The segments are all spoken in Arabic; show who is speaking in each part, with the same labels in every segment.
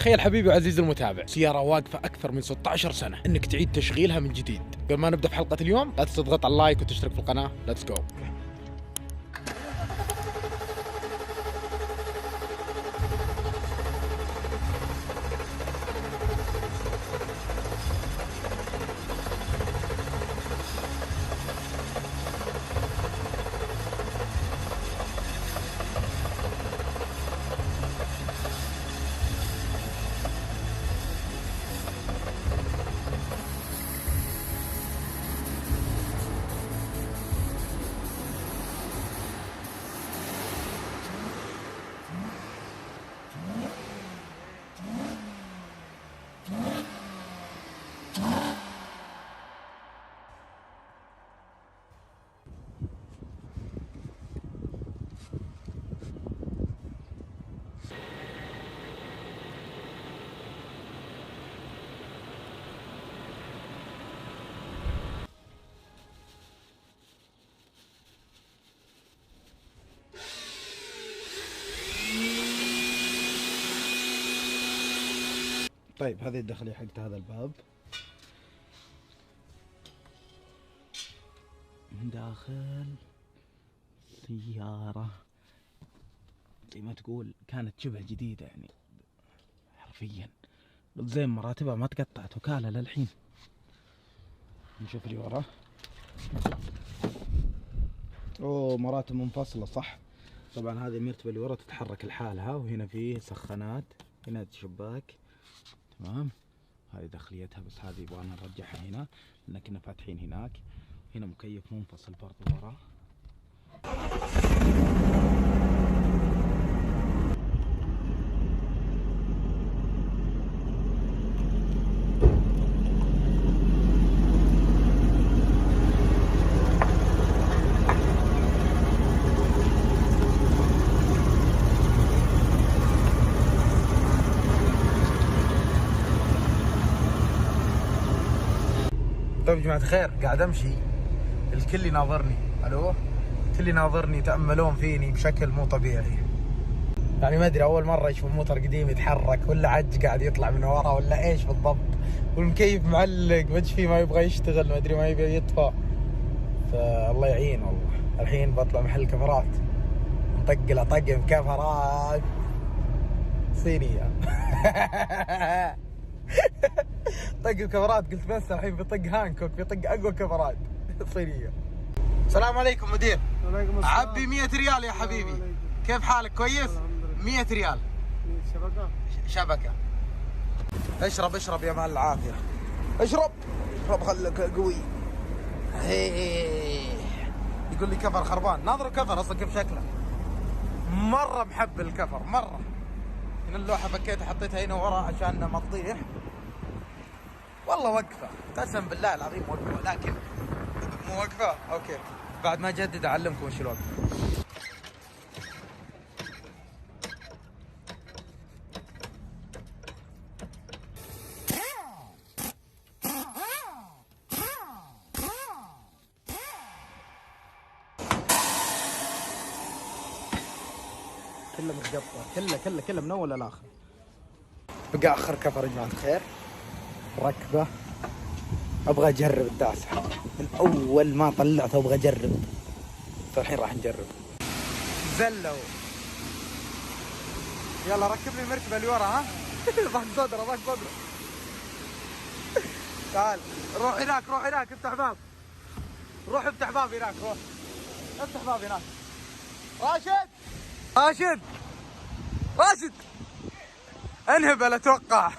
Speaker 1: تخيل حبيبي وعزيزي المتابع سيارة واقفة أكثر من 16 سنة إنك تعيد تشغيلها من جديد. قبل ما نبدأ في حلقة اليوم لا تنسى تضغط على اللايك وتشترك في القناة. ليتس جو.
Speaker 2: طيب هذه الداخلية حقت هذا الباب. من داخل سيارة زي ما تقول كانت شبه جديدة يعني حرفيا، زي مراتبها ما تقطعت وكالة للحين. نشوف اللي وراه. اوه مراتب منفصلة صح. طبعا هذه المرتبة اللي ورا تتحرك لحالها، وهنا في سخانات، هنا شباك تمام. هذه داخليتها، بس هذه يبغانا نرجعها هنا لان كنا فاتحين هناك. هنا مكيف منفصل برضو ورا. طيب يا جماعة الخير، قاعد امشي الكل يناظرني. الو، الكل يناظرني، يتأملون فيني بشكل مو طبيعي. يعني ما ادري اول مرة يشوف موتر قديم يتحرك، ولا عج قاعد يطلع من ورا، ولا ايش بالضبط. والمكيف معلق، ما ادري فيه ما يبغى يشتغل، ما ادري ما يبغى يطفى. فالله يعين والله. الحين بطلع محل كفرات نطق طقم كفرات صينية. طق الكفرات، قلت بس الحين بيطق هانكوك، بيطق اقوى كفرات صينية. السلام عليكم مدير.
Speaker 3: وعليكم السلام.
Speaker 2: عبي 100 ريال يا حبيبي. كيف حالك؟ كويس؟ 100 ريال.
Speaker 3: شبكة؟
Speaker 2: شبكة. اشرب اشرب يا مال العافية. اشرب اشرب خلك قوي. يقول لي كفر خربان. ناظر الكفر اصلا كيف شكله. مرة محب الكفر مرة. هنا اللوحة فكيتها حطيتها هنا ورا عشان ما تطيح. والله وقفة، قسم بالله العظيم وقفة، لكن مو وقفة. اوكي بعد ما اجدد اعلمكم وش الوقفة. كله متقطع، كله من اول لاخر. بقى اخر كفر يا جماعة الخير، ركبة. ابغى اجرب الداسة من اول ما طلعته، ابغى اجرب. فالحين راح نجرب. زلوا. يلا ركب لي المركبة اللي ورا. ها ضغط صدره ضغط صدره. تعال روح هناك، روح هناك، افتح باب. روح افتح باب هناك، روح افتح باب هناك. راشد راشد راشد انهبل اتوقع.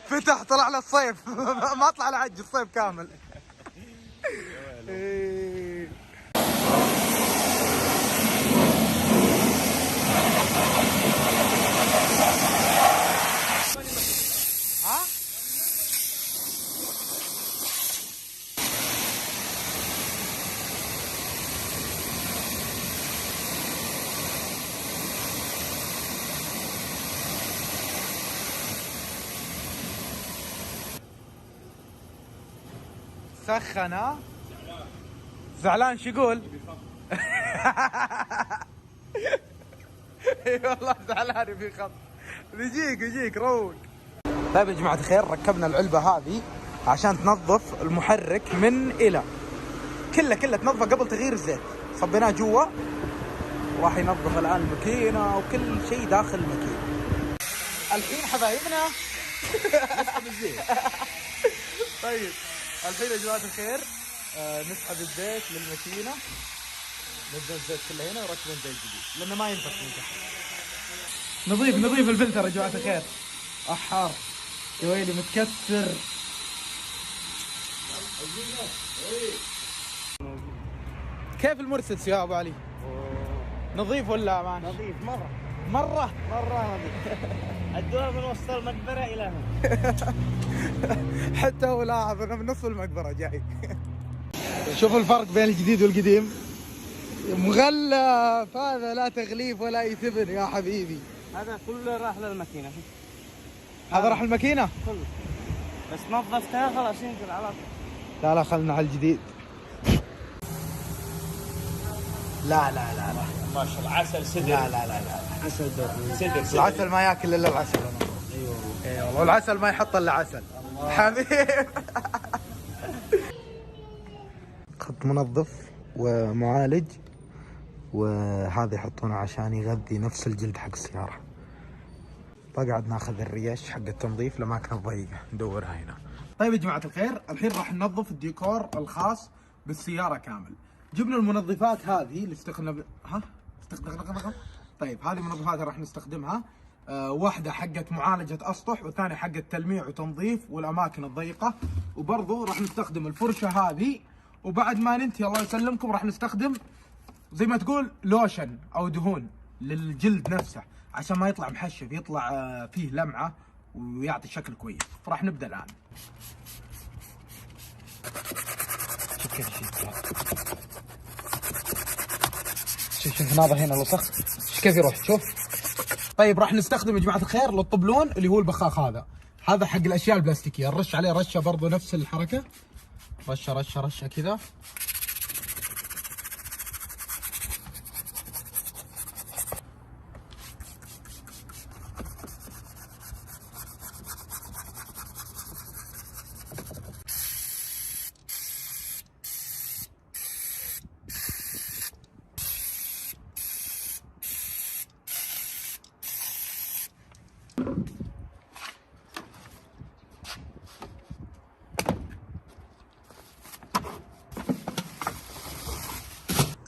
Speaker 2: فتح طلع له الصيف. ما طلع له حج الصيف كامل. ها سخن. زعلان شو يقول؟ اي والله زعلان في خط. بيجيك روق. طيب يا جماعة الخير، ركبنا العلبة هذه عشان تنظف المحرك من إلى، كله تنظفه قبل تغيير الزيت. صبيناه جوا، راح ينظف الآن الماكينة وكل شيء داخل الماكينة. الحين حبايبنا نسحب الزيت. طيب الحين يا جماعة الخير نسحب الزيت للماكينة، نبدأ الزيت كله هنا وركبنا زيت جديد لأنه ما ينفك من تحت. نضيف الفلتر يا جماعة الخير. أحار يا ويلي متكسر. كيف المرسيدس يا أبو علي؟ نظيف ولا مان؟
Speaker 3: نظيف مرة
Speaker 2: نظيف.
Speaker 3: الدور من وسط المقبرة إلى هنا.
Speaker 2: حتى هو لاحظ أنا من نص المقبرة جاي. شوف الفرق بين الجديد والقديم، مغلف. هذا لا تغليف ولا أي ثبن يا حبيبي.
Speaker 3: هذا كله راح للماكينة.
Speaker 2: هذا راح الماكينة
Speaker 3: كله، بس نظفتها خلاص ينزل على طول.
Speaker 2: لا خلنا على الجديد. لا
Speaker 3: ما شاء الله عسل سدر.
Speaker 2: لا
Speaker 3: عسل
Speaker 2: سدر. العسل ما ياكل الا العسل. اي والله والعسل ما يحط الا عسل. حبيب. خط منظف ومعالج، وهذا يحطونه عشان يغذي نفس الجلد حق السيارة. بقعد ناخذ الريش حق التنظيف لأماكن ضيقة ندورها هنا. طيب يا جماعة الخير، الحين راح ننظف الديكور الخاص بالسيارة كامل. جبنا المنظفات هذه اللي استخدمنا طيب هذه المنظفات راح نستخدمها. واحدة حقت معالجة أسطح، والثانية حقت تلميع وتنظيف والأماكن الضيقة. وبرضو راح نستخدم الفرشة هذه. وبعد ما ننتهي الله يسلمكم راح نستخدم زي ما تقول لوشن أو دهون للجلد نفسه عشان ما يطلع محشف، يطلع فيه لمعة ويعطي شكل كويس. فراح نبدأ الآن. شوف كيف شوف ناظر هنا الوسخ كيف يروح. شوف. طيب راح نستخدم يا جماعة الخير للطبلون اللي هو البخاخ هذا حق الأشياء البلاستيكية. نرش عليه رشة برضو نفس الحركة، رشة كذا.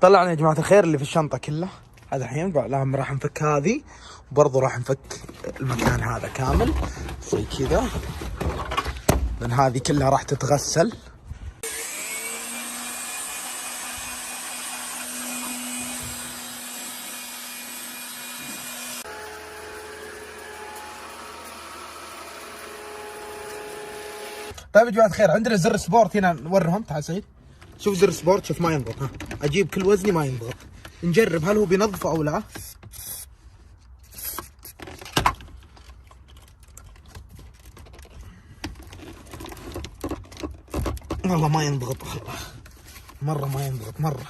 Speaker 2: طلعنا يا جماعة الخير اللي في الشنطة كله. هذا الحين راح نفك هذه، وبرضه راح نفك المكان هذا كامل زي كذا، لأن هذه كلها راح تتغسل. طيب يا جماعة الخير، عندنا زر سبورت هنا نورهم. تعال سعيد شوف زر سبورت. شوف ما ينضغط. اجيب كل وزني ما ينضغط. نجرب هل هو بينظفه او لا. والله ما ينضغط، مرة ما ينضغط مرة.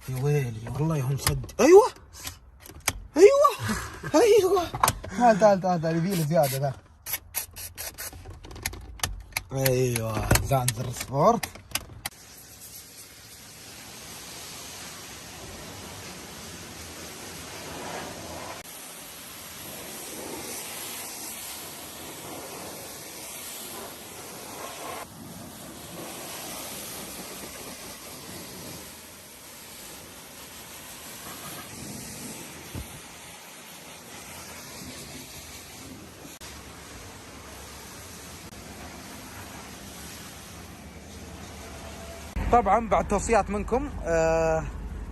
Speaker 2: يا ويلي والله يهم صد. ايوه تعال يبيله زيادة ذا. ايوه زان زر سبورت. طبعا بعد توصيات منكم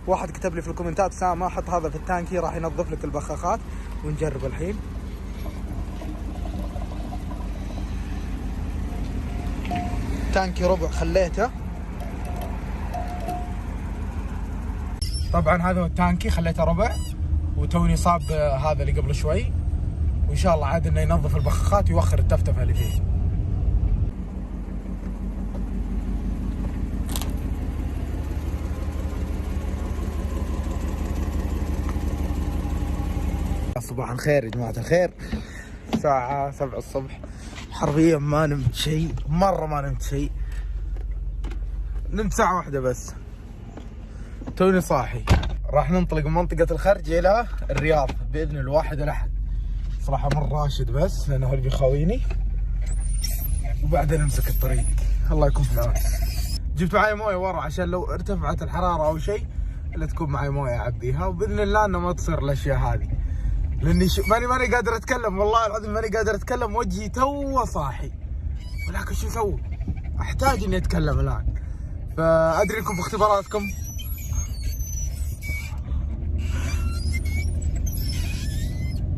Speaker 2: واحد كتب لي في الكومنتات سامة حط هذا في التانكي راح ينظف لك البخاخات، ونجرب الحين. تانكي ربع خليته. طبعا هذا هو التانكي خليته ربع، وتوني صاب هذا اللي قبل شوي، وان شاء الله عاد انه ينظف البخاخات ويوخر التفتفه اللي فيه. صباح الخير يا جماعة الخير. الساعة 7 الصبح حرفيا ما نمت شيء، مرة ما نمت شيء. نمت ساعة واحدة بس، توني صاحي. راح ننطلق من منطقة الخرج إلى الرياض بإذن الواحد الأحد. صراحة من راشد بس لأنه هو اللي بيخاويني، وبعدين نمسك الطريق. الله يكون في العون. جبت معي مويه ورا عشان لو ارتفعت الحرارة أو شيء إلا تكون معي مويه أعبيها، وبإذن الله إنه ما تصير الأشياء هذه. لأني ماني قادر أتكلم، والله العظيم ماني قادر أتكلم، وجهي توه صاحي، ولكن شو أسوي؟ أحتاج إني أتكلم الآن. فأدري إنكم في اختباراتكم،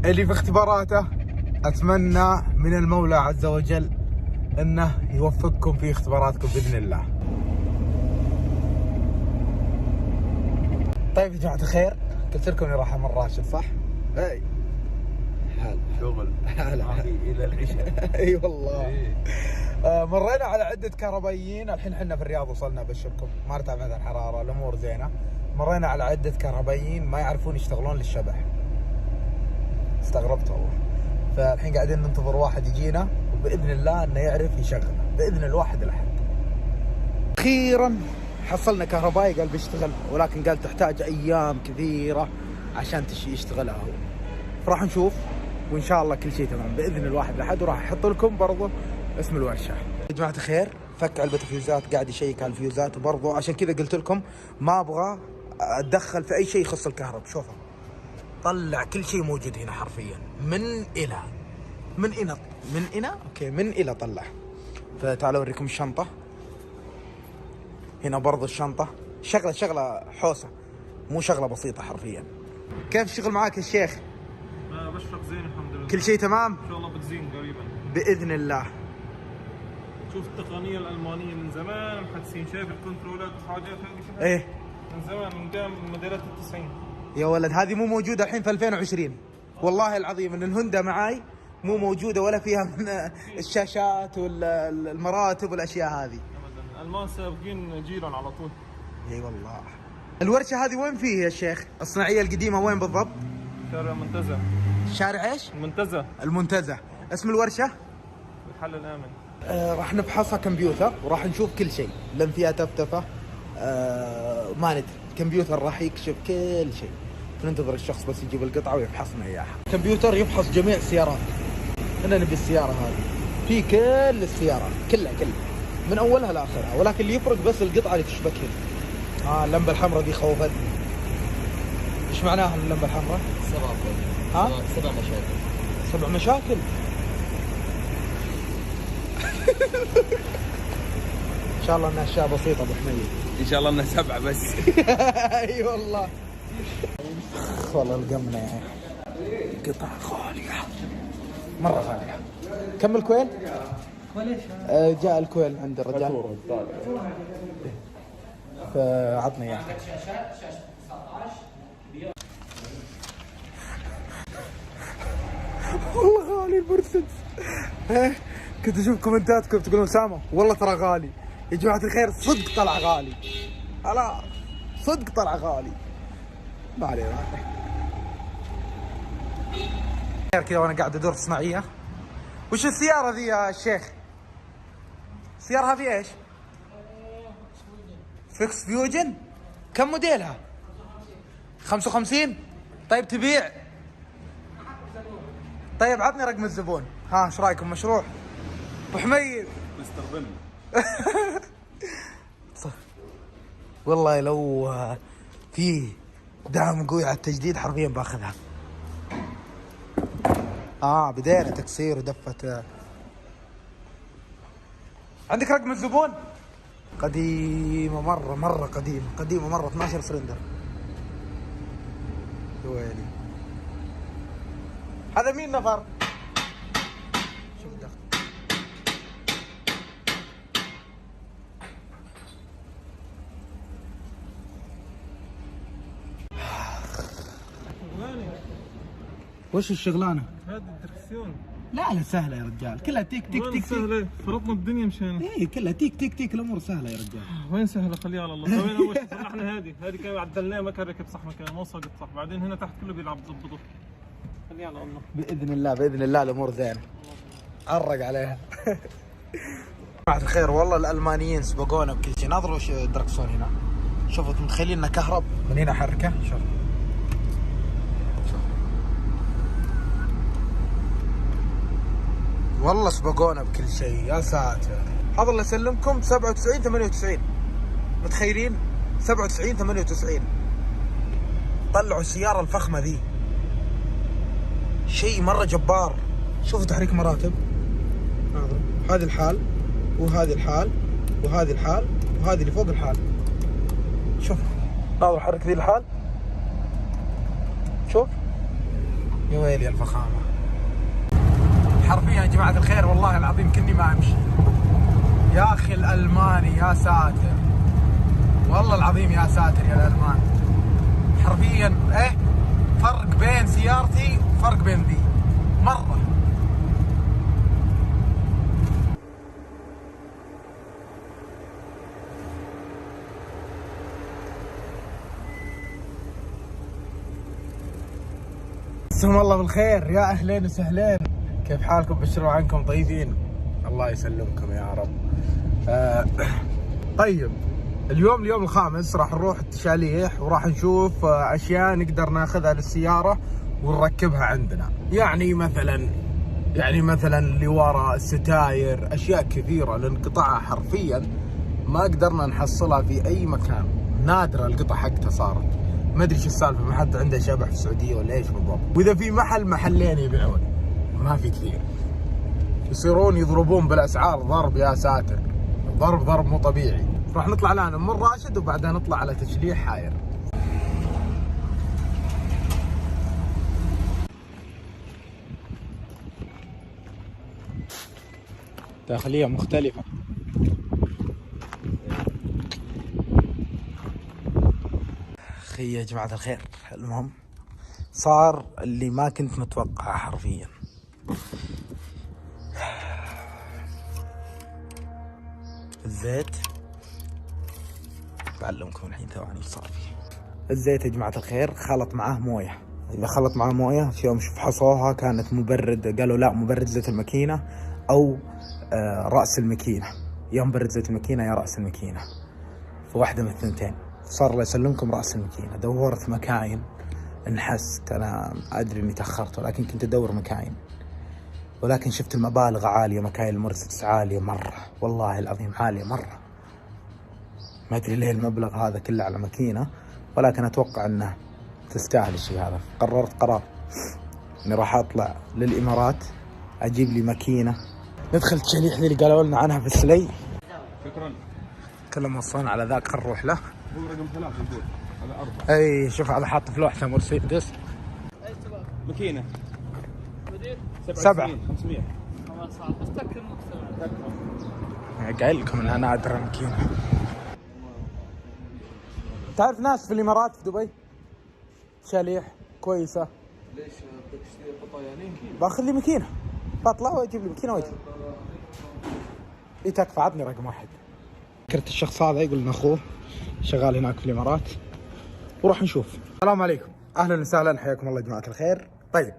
Speaker 2: اللي في اختباراته أتمنى من المولى عز وجل انه يوفقكم في اختباراتكم باذن الله. طيب يا جماعه الخير، قلت لكم اني راح امر راشد صح؟ اي
Speaker 4: شغل
Speaker 2: هلا
Speaker 4: الى العشاء.
Speaker 2: اي والله. مرينا على عده كهربائيين. الحين احنا في الرياض وصلنا، ابشركم ما ارتفعت الحراره، الامور زينه. مرينا على عده كهربائيين ما يعرفون يشتغلون للشبح، استغربت والله. فالحين قاعدين ننتظر واحد يجينا وباذن الله انه يعرف يشغله باذن الواحد الاحد. اخيرا حصلنا كهربائي قال بيشتغل، ولكن قال تحتاج ايام كثيره عشان يشتغلها هو. فراح نشوف وان شاء الله كل شيء تمام باذن الواحد الاحد. وراح احط لكم برضه اسم الورشه. يا جماعه الخير، فك علبه الفيوزات، قاعد يشيك على الفيوزات، وبرضه عشان كذا قلت لكم ما ابغى اتدخل في اي شيء يخص الكهرب. شوفوا طلع كل شيء موجود هنا حرفيا من إلى طلع. فتعالوا اوريكم الشنطة. هنا برضو الشنطة، شغلة حوسة، مو شغلة بسيطة حرفيا. كيف الشغل معاك يا شيخ؟
Speaker 4: بشرك زين الحمد لله.
Speaker 2: كل شيء تمام؟
Speaker 4: ان شاء الله بتزين قريبا
Speaker 2: بإذن الله.
Speaker 4: شوف التقنية الألمانية من زمان محدثين، شايف الكنترولات والحاجات هذه
Speaker 2: ايه
Speaker 4: من زمان، من قام موديلات ال90.
Speaker 2: يا ولد هذه مو موجودة الحين في 2020 والله العظيم. ان الهوندا معاي مو موجودة ولا فيها من الشاشات والمراتب والاشياء هذه.
Speaker 4: ابدا الالمان سابقين جيلا على طول.
Speaker 2: اي والله. الورشة هذه وين فيه يا شيخ؟ الصناعية القديمة وين بالضبط؟
Speaker 4: شارع المنتزه.
Speaker 2: شارع ايش؟
Speaker 4: المنتزه.
Speaker 2: المنتزه. اسم الورشة؟
Speaker 4: الحل الآمن.
Speaker 2: راح نفحصها كمبيوتر وراح نشوف كل شيء، لان فيها تفتفة ما ندري. كمبيوتر راح يكشف كل شيء، ننتظر الشخص بس يجيب القطعة ويفحصنا اياها. كمبيوتر يفحص جميع السيارات. انا نبي السيارة هذه في كل السيارات كلها من اولها لاخرها، ولكن اللي يفرق بس القطعة اللي تشبك هنا. اللمبة الحمراء دي خوفتني. ايش معناها اللمبة الحمراء؟
Speaker 3: 7 مشاكل.
Speaker 2: 7 مشاكل. ان شاء الله انها اشياء بسيطة ابو حميد.
Speaker 3: ان شاء الله انها 7 بس.
Speaker 2: اي والله. والله القمنا يا قطع غالية مرة غالية. كم الكويل؟ جاء الكويل عند الرجال فعطني اياه. والله غالي المرسيدس. كنت اشوف كومنتاتكم تقولون سامة والله ترى غالي. يا جماعة الخير صدق طلع غالي، لا صدق طلع غالي. ما علينا. كذا وانا قاعد ادور صناعية. وش السيارة ذي يا شيخ؟ السيارة هذه ايش؟ فيكس فيوجن. كم موديلها؟ 55. طيب تبيع؟ طيب عطني رقم الزبون. ايش رايكم مشروع؟ ابو حميد
Speaker 4: مستر.
Speaker 2: والله لو في دعم قوي على التجديد حرفيا باخذها. بدينا تكسير ودفة. عندك رقم الزبون؟ قديمة مرة قديمة مرة 12 سلندر. ويلي هذا مين نفر؟ شوف الدخل. وش الشغلانة؟
Speaker 4: هذه الدركسيون.
Speaker 2: لا سهلة يا رجال، كلها تيك تيك تيك.
Speaker 4: سهلة، فرطنا الدنيا مشان.
Speaker 2: ايه كلها تيك تيك تيك، الامور سهلة يا رجال.
Speaker 4: وين سهلة؟ خليها على الله. وين اول شيء صلحنا هذه كان عدلناها، ما كان ركب صح مكان، ما وصلت صح. بعدين هنا تحت كله بيلعب ضبطه.
Speaker 3: خليها على الله.
Speaker 2: باذن الله باذن الله الامور زينه. عرق عليها. جماعة الخير والله الالمانيين سبقونا بكل شيء. ناظروا وش الدركسون هنا. شوفوا متخيلين انه كهرب من هنا حركه. شوف والله سبقونا بكل شيء يا ساتر. هذا الله يسلمكم 97 98 متخيلين 97 98 طلعوا السيارة الفخمة ذي شيء مرة جبار. شوفوا تحريك مراتب. ناظروا هذه الحال وهذه الحال وهذه الحال وهذه اللي فوق الحال. شوف ناظروا حرك ذي الحال. شوف يا ويلي الفخامة حرفيا يا جماعة الخير والله العظيم كني ما امشي يا اخي. الالماني يا ساتر والله العظيم يا ساتر يا الالمان. حرفيا ايه فرق بين سيارتي وفرق بين ذي مرة. مساكم الله بالخير يا اهلين وسهلين. كيف حالكم؟ بشروا عنكم طيبين. الله يسلمكم يا رب. طيب اليوم الخامس راح نروح التشاليح وراح نشوف اشياء نقدر ناخذها للسيارة ونركبها عندنا. يعني مثلا اللي ورا الستاير اشياء كثيرة لان قطعها حرفيا ما قدرنا نحصلها في اي مكان. نادرة القطع حقتها صارت. ما ادري شو السالفة. ما حد عنده شبح في السعودية ولا ايش بالضبط. واذا في محلين يبيعون ما في كثير. يصيرون يضربون بالاسعار ضرب يا ساتر. ضرب مو طبيعي. راح نطلع الان من راشد وبعدها نطلع على تشليح حاير.
Speaker 1: داخلية مختلفة.
Speaker 2: اخي يا جماعة الخير المهم صار اللي ما كنت متوقعه حرفيا. الزيت بعلمكم الحين ثواني ايش صار فيه. الزيت يا جماعة الخير خلط معاه مويه. اذا خلط معاه مويه في يوم فحصوها كانت مبرد. قالوا لا مبرد زيت الماكينة او رأس الماكينة. يا مبرد زيت الماكينة يا رأس الماكينة. فواحدة من الثنتين. صار الله يسلمكم رأس الماكينة. دورت مكاين انحست. انا ادري اني تأخرت ولكن كنت ادور مكاين ولكن شفت المبالغ عالية. مكاين المرسيدس عالية مرة والله العظيم عالية مرة. ما ادري ليه المبلغ هذا كله على ماكينة ولكن اتوقع انه تستاهل الشيء هذا. قررت قرار اني راح اطلع للامارات اجيب لي ماكينة. ندخل التشليح اللي قالوا لنا عنها في السلي.
Speaker 4: شكرا.
Speaker 2: كلهم وصلنا على ذاك. خل نروح له.
Speaker 4: هو رقم 3 نقول هذا 4.
Speaker 2: اي شوف هذا حاط في لوحته مرسيدس.
Speaker 4: ماكينة
Speaker 2: 7
Speaker 4: 500.
Speaker 2: قايل لكم انها نادرة ماكينة. تعرف ناس في الامارات في دبي شاليح كويسة.
Speaker 5: ليش بدك تشتري قطع يعني؟
Speaker 2: باخذ لي ماكينة بطلع واجيب لي ماكينة واجي. اي تكفى. عطني رقم 1. ذكرت الشخص هذا يقول ان اخوه شغال هناك في الامارات وراح نشوف. السلام عليكم اهلا وسهلا حياكم الله يا جماعة الخير. طيب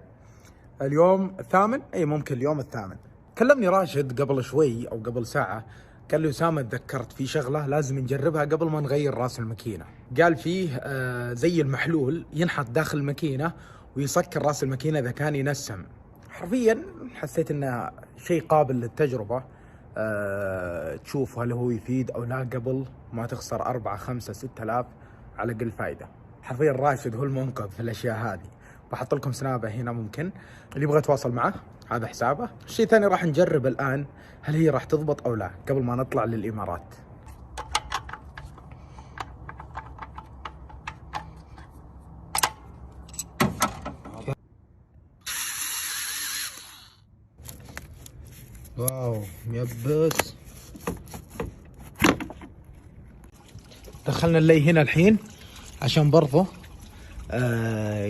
Speaker 2: اليوم 8 اي ممكن اليوم 8. كلمني راشد قبل شوي او قبل ساعة قال لي اسامة تذكرت في شغلة لازم نجربها قبل ما نغير راس الماكينة. قال فيه زي المحلول ينحط داخل الماكينة ويسكر راس الماكينة اذا كان ينسم. حرفيا حسيت انه شيء قابل للتجربة. تشوف هل هو يفيد او لا قبل ما تخسر 4 5 6000 على اقل فايدة. حرفيا راشد هو المنقذ في الاشياء هذه. بحط لكم سنابه هنا ممكن اللي يبغى يتواصل معه هذا حسابه. الشيء الثاني راح نجرب الان هل هي راح تضبط او لا قبل ما نطلع للامارات. واو يبس. دخلنا اللي هنا الحين عشان برضه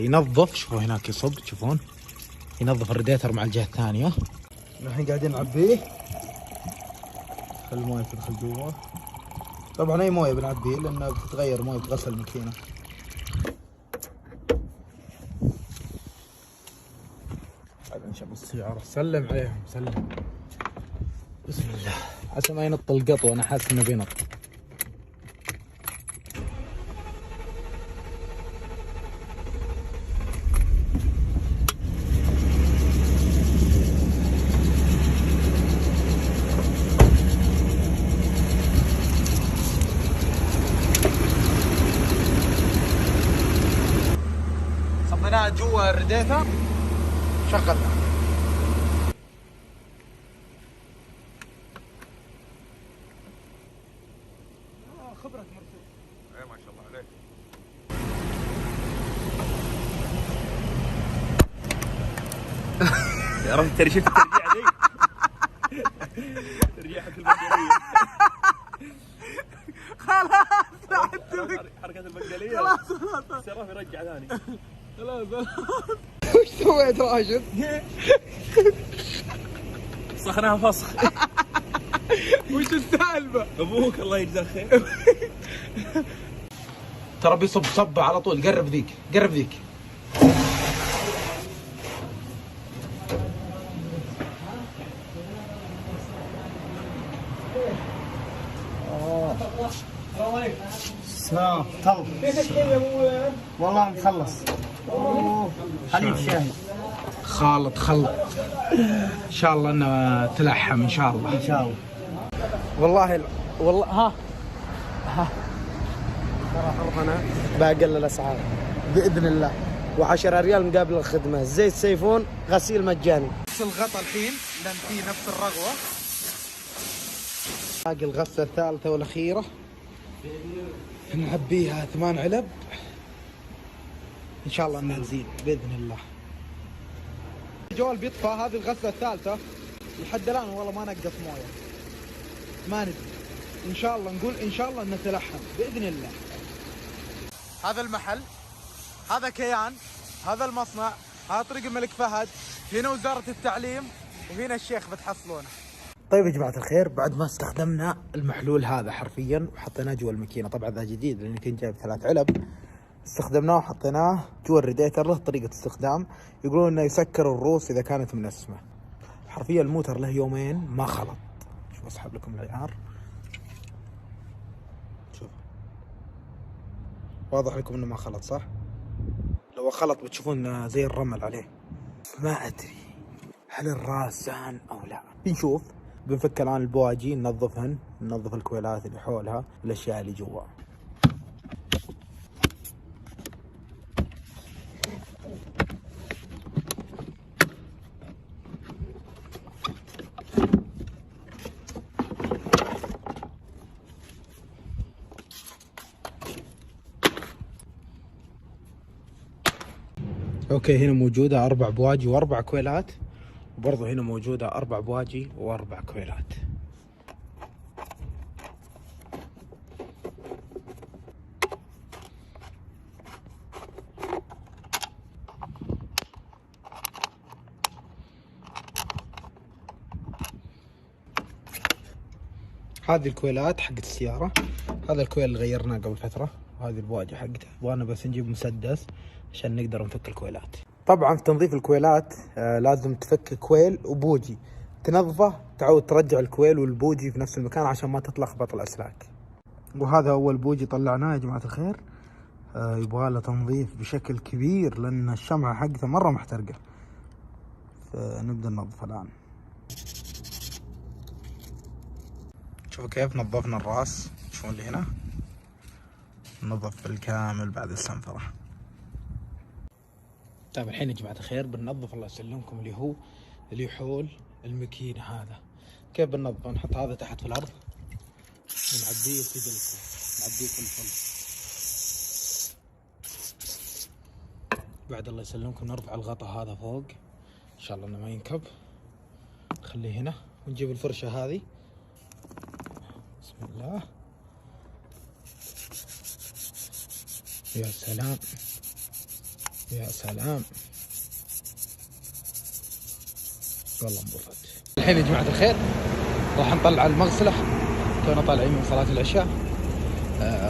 Speaker 2: ينظف. شوفوا هناك يصب تشوفون ينظف الراديتر مع الجهة الثانية. الحين قاعدين نعبيه. خلي المويه تدخل جوا. طبعا اي مويه بنعبيه لانه بتتغير مويه بتغسل الماكينة. انشب السيارة. سلم عليهم سلم. بسم الله. عسى ما ينط القط وانا حاسس انه بينط. صبيناها جوا الريديتر، شغلنا. خبرك مرسول.
Speaker 4: ايه ما شاء الله عليك.
Speaker 3: يا رب ترى شفت الترجيعة ذي. ترجيعة البنجلية.
Speaker 2: خلاص
Speaker 3: حركة البنجلية. خلاص السراف يرجع ثاني.
Speaker 2: خلاص. وش سويت راشد؟
Speaker 3: فسخناها فسخ.
Speaker 2: وش السالفة؟
Speaker 3: ابوك الله يجزاه خير.
Speaker 2: ترى بيصب صبة على طول. قرب ذيك قرب ذيك.
Speaker 5: سلام طلب والله مخلص. حليب شاهي
Speaker 2: خالط خلط. ان شاء الله انه تلحم ان شاء الله.
Speaker 5: ان شاء الله.
Speaker 2: والله ها
Speaker 5: ترى حرفنا باقل الاسعار باذن الله. و10 ريال مقابل الخدمه. زيت سيفون غسيل مجاني.
Speaker 2: نفس الغطا الحين لان في نفس الرغوه.
Speaker 5: باقي الغسله الثالثه والاخيره.
Speaker 2: نعبيها 8 علب ان شاء الله انها تزين باذن الله. الجوال بيطفى. هذه الغسله الثالثه لحد الان والله ما نقص مويه. ما ندري. ان شاء الله نقول ان شاء الله انه تلحم باذن الله. هذا المحل، هذا كيان، هذا المصنع، هذا طريق الملك فهد، هنا وزاره التعليم، وهنا الشيخ بتحصلونه. طيب يا جماعة الخير، بعد ما استخدمنا المحلول هذا حرفيا وحطيناه جوا الماكينة، طبعا ذا جديد لأني كنت جايب 3 علب، استخدمناه وحطيناه جوا الريديتر. له طريقة استخدام، يقولون انه يسكر الروس إذا كانت منسمة. حرفيا الموتر له يومين ما خلط. شوف أسحب لكم العيار. شوف واضح لكم انه ما خلط صح؟ لو خلط بتشوفون زي الرمل عليه. ما أدري هل الراس سان أو لا، بنشوف. بنفك الآن البواجي، ننظفهن، ننظف الكويلات اللي حولها، الأشياء اللي جوا. اوكي، هنا موجودة 4 بواجي و4 كويلات، وبرضه هنا موجودة 4 بواجي و4 كويلات. هذه الكويلات حقت السيارة، هذا الكويل اللي غيرناه قبل فترة، وهذه البواجي حقته. يبغانا بس نجيب مسدس عشان نقدر نفك الكويلات. طبعا في تنظيف الكويلات لازم تفك كويل وبوجي، تنظفه، تعود ترجع الكويل والبوجي في نفس المكان عشان ما تتلخبط الأسلاك. وهذا أول بوجي طلعناه يا جماعة الخير. يبغى له تنظيف بشكل كبير لأن الشمعة حقته مرة محترقة، فنبدأ ننظفه الآن. شوفوا كيف نظفنا الراس، شوفوا اللي هنا ننظف بالكامل بعد السنفرة. طيب الحين يا جماعة الخير بننظف، الله يسلمكم، اللي هو اللي يحول الماكينة. هذا كيف بننظفه؟ نحط هذا تحت في الأرض ونعبيه فلفل، نعبيه فلفل. بعد الله يسلمكم نرفع الغطاء هذا فوق إن شاء الله إنه ما ينكب، نخليه هنا ونجيب الفرشة هذه. بسم الله. يا سلام يا سلام، والله انبسط. الحين يا جماعة الخير راح نطلع المغسلة، تونا طالعين من صلاة العشاء.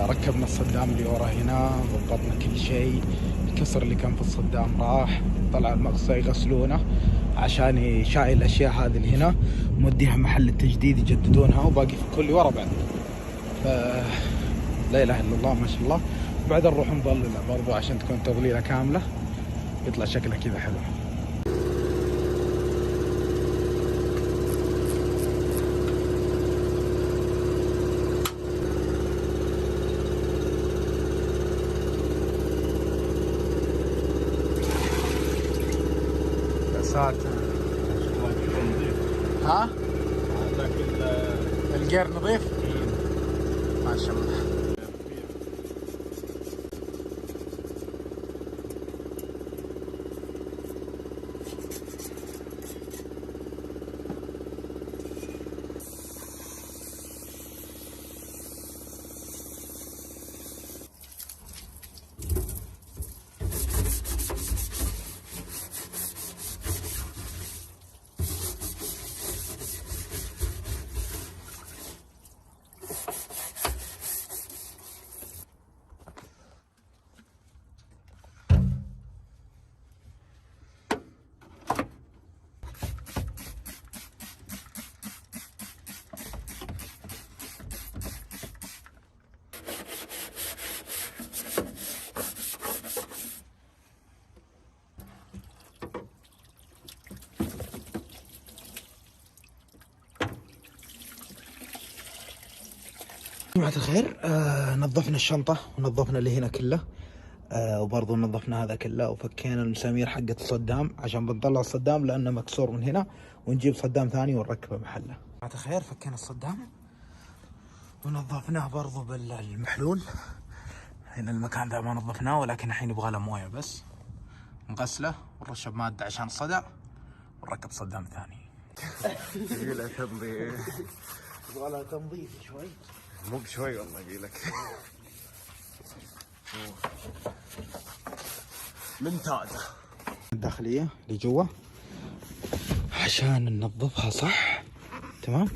Speaker 2: ركبنا الصدام اللي ورا هنا، ضبطنا كل شيء، الكسر اللي كان في الصدام راح. طلع المغسلة يغسلونه عشان شايل الاشياء هذه اللي هنا موديها محل التجديد يجددونها، وباقي في كل ورا بعد. لا اله الا الله ما شاء الله. بعدين نروح نظللها برضو عشان تكون تظليله كامله، يطلع شكلها كذا حلو. ها؟ الجير نظيف؟ ما شاء الله. جماعة الخير، نظفنا الشنطة ونظفنا اللي هنا كله، وبرضو نظفنا هذا كله، وفكينا المسامير حقة الصدام عشان بنطلع الصدام لأنه مكسور من هنا، ونجيب صدام ثاني ونركبه محله. جماعة الخير، فكينا الصدام ونظفناه برضو بالمحلول. هنا المكان ذا ما نظفناه، ولكن الحين يبغى له مويه بس، نغسله ونرشه بمادة عشان الصدع، ونركب صدام ثاني.
Speaker 6: يبي له تنظيف.
Speaker 2: يبغى له تنظيف شوي،
Speaker 6: مو بشوي والله يبي لك. ممتازة.
Speaker 2: الداخلية اللي جوا عشان ننظفها صح، تمام.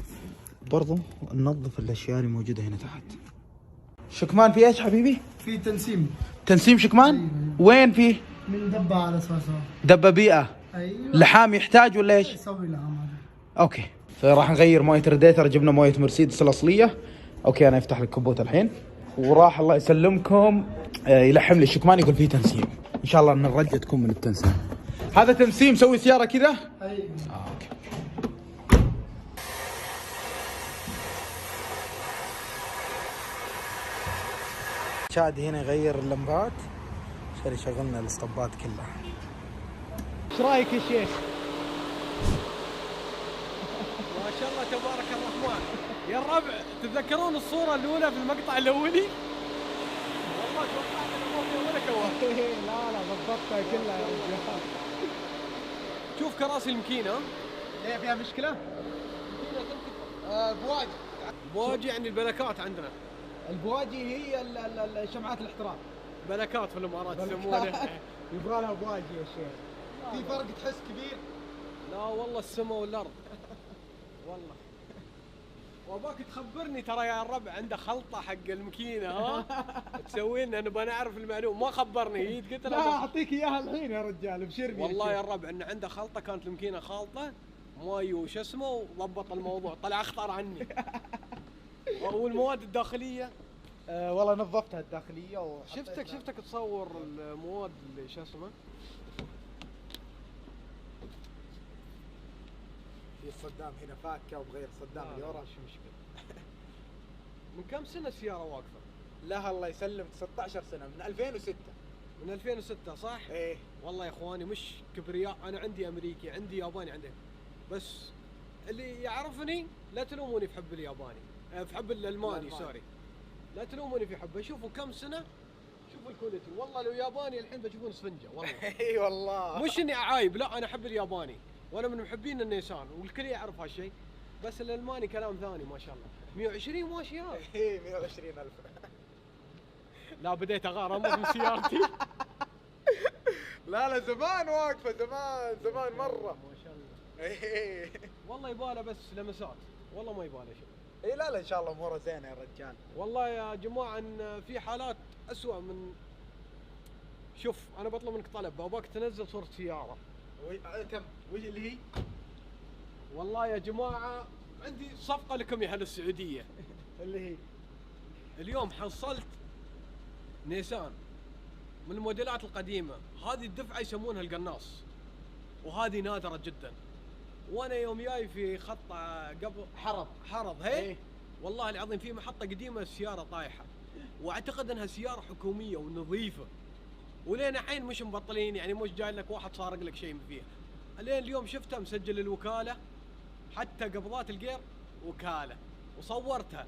Speaker 2: برضو ننظف الاشياء اللي موجودة هنا تحت. شكمان في ايش حبيبي؟
Speaker 5: في تنسيم.
Speaker 2: تنسيم شكمان؟
Speaker 5: أيوة.
Speaker 2: وين فيه؟
Speaker 5: من دبة على اساسها.
Speaker 2: دبة بيئة.
Speaker 5: ايوه.
Speaker 2: لحام يحتاج ولا ايش؟
Speaker 5: يسوي لحام هذا.
Speaker 2: اوكي، فراح نغير مويه الراديتر، جبنا مويه مرسيدس الاصليه. اوكي، انا افتح لك كبوت الحين، وراح الله يسلمكم يلحم لي الشكمان، يقول فيه تنسيم. ان شاء الله ان الرجه تكون من التنسيم. هذا تنسيم سوي سياره كذا؟
Speaker 5: ايوه.
Speaker 2: اوكي. شادي هنا يغير اللمبات عشان يشغلنا الاسطبات كلها. ايش رايك يا شيخ؟
Speaker 3: ما شاء الله تبارك الرحمن. يا الربع، تتذكرون الصورة الأولى في المقطع الأولي؟ والله توقعت أنه ما ولا كواب.
Speaker 2: لا ضبطتها كلها يا رجال.
Speaker 3: شوف كراسي المكينة.
Speaker 2: ايه فيها مشكلة؟ بواجي.
Speaker 3: بواجي يعني البلكات عندنا.
Speaker 2: البواجي هي شمعات الاحتراق.
Speaker 3: بلكات في الإمارات يسمونها.
Speaker 2: يبغى لها بواجي يا شيخ. في فرق تحس كبير؟
Speaker 3: لا والله السماء والأرض. والله. واباك تخبرني ترى يا الربع عنده خلطة حق المكينة، ها؟ تسوي لنا نبغى نعرف المعلومة، ما خبرني، هي قلت له
Speaker 2: لا اعطيك اياها الحين يا رجال، ابشرني.
Speaker 3: والله يا الربع انه عنده خلطة، كانت المكينة خالطة ماي وش اسمه، وضبط الموضوع، طلع اخطر عني. والمواد الداخلية
Speaker 2: والله نظفتها الداخلية
Speaker 3: شفتك تصور المواد اللي شو اسمه.
Speaker 2: في الصدام هنا فاكه وبغير صدام اللي ورا.
Speaker 3: شو مشكلة؟ من كم سنة السيارة واقفة؟
Speaker 2: لها الله يسلمك 16 سنة، من 2006.
Speaker 3: من 2006 صح؟
Speaker 2: ايه
Speaker 3: والله يا اخواني مش كبرياء، انا عندي امريكي، عندي ياباني، عندي بس اللي يعرفني لا تلوموني في حب الياباني، في حب الالماني سوري. لا تلوموني في حبه، شوفوا كم سنة، شوفوا الكواليتي، والله لو ياباني الحين بتشوفون اسفنجة والله.
Speaker 2: اي والله.
Speaker 3: مش اني اعايب، لا انا احب الياباني وانا من محبين النيسان والكل يعرف هالشيء، بس الالماني كلام ثاني ما شاء الله. 120 ماشيات.
Speaker 2: اي 120,000.
Speaker 3: لا بديت اغار من سيارتي.
Speaker 2: لا زمان واقفة، زمان مرة
Speaker 3: ما شاء الله.
Speaker 2: ايه
Speaker 3: والله يباله بس لمسات، والله ما يباله شيء.
Speaker 2: اي لا ان شاء الله اموره زينة يا رجال.
Speaker 3: والله يا جماعة ان في حالات اسوأ من، شوف انا بطلب منك طلب، اباك تنزل صورة سيارة
Speaker 2: كم وش اللي هي؟
Speaker 3: والله يا جماعة عندي صفقة لكم يا أهل السعودية.
Speaker 2: اللي هي
Speaker 3: اليوم حصلت نيسان من الموديلات القديمة، هذه الدفعة يسمونها القناص، وهذه نادرة جدا. وانا يوم جاي في خط قبل حرض هي
Speaker 2: إيه.
Speaker 3: والله العظيم في محطة قديمة السيارة طايحة، واعتقد انها سيارة حكومية ونظيفة، ولين الحين مش مبطلين، يعني مش جاي لك واحد سارق لك شيء فيها. الين اليوم شفتها مسجل الوكالة، حتى قبضات القير وكالة، وصورتها.